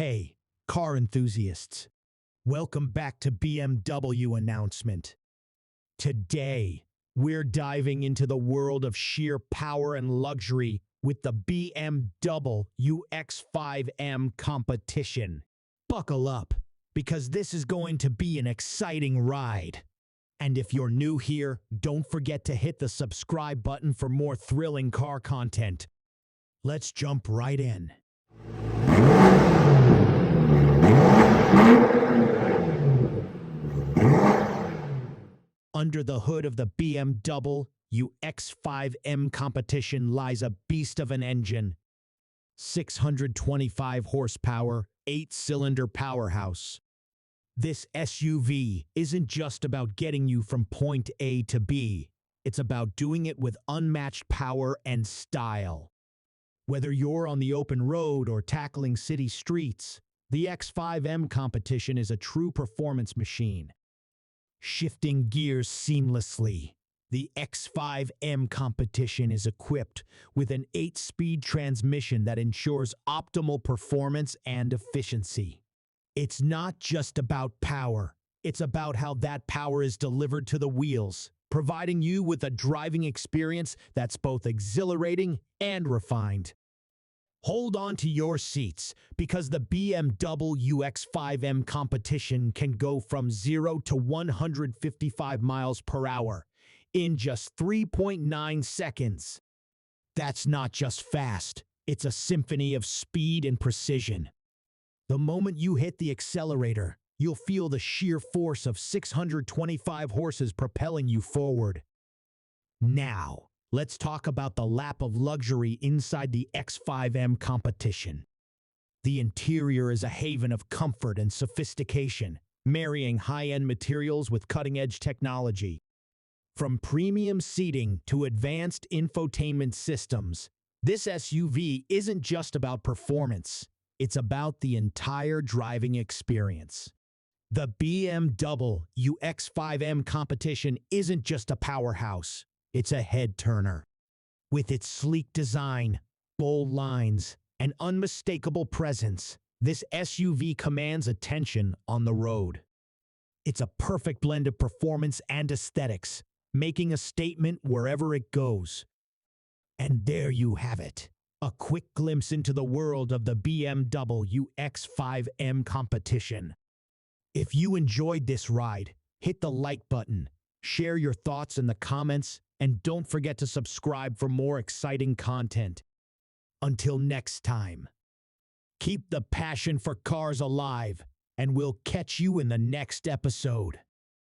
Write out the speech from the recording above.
Hey, car enthusiasts, welcome back to BMW Announcement. Today, we're diving into the world of sheer power and luxury with the BMW X5 M Competition. Buckle up, because this is going to be an exciting ride. And if you're new here, don't forget to hit the subscribe button for more thrilling car content. Let's jump right in. Under the hood of the BMW X5 M Competition lies a beast of an engine. 625 horsepower, 8-cylinder powerhouse. This SUV isn't just about getting you from point A to B. It's about doing it with unmatched power and style. Whether you're on the open road or tackling city streets, the X5 M Competition is a true performance machine. Shifting gears seamlessly, the X5 M Competition is equipped with an 8-speed transmission that ensures optimal performance and efficiency. It's not just about power, it's about how that power is delivered to the wheels, providing you with a driving experience that's both exhilarating and refined. Hold on to your seats, because the BMW X5 M Competition can go from 0 to 155 miles per hour in just 3.9 seconds. That's not just fast, it's a symphony of speed and precision. The moment you hit the accelerator, you'll feel the sheer force of 625 horses propelling you forward. Now, let's talk about the lap of luxury inside the X5 M Competition. The interior is a haven of comfort and sophistication, marrying high-end materials with cutting-edge technology. From premium seating to advanced infotainment systems, this SUV isn't just about performance, it's about the entire driving experience. The BMW X5 M Competition isn't just a powerhouse. It's a head-turner. With its sleek design, bold lines, and unmistakable presence, this SUV commands attention on the road. It's a perfect blend of performance and aesthetics, making a statement wherever it goes. And there you have it, a quick glimpse into the world of the BMW X5 M Competition. If you enjoyed this ride, hit the like button, share your thoughts in the comments, and don't forget to subscribe for more exciting content. Until next time, keep the passion for cars alive, and we'll catch you in the next episode.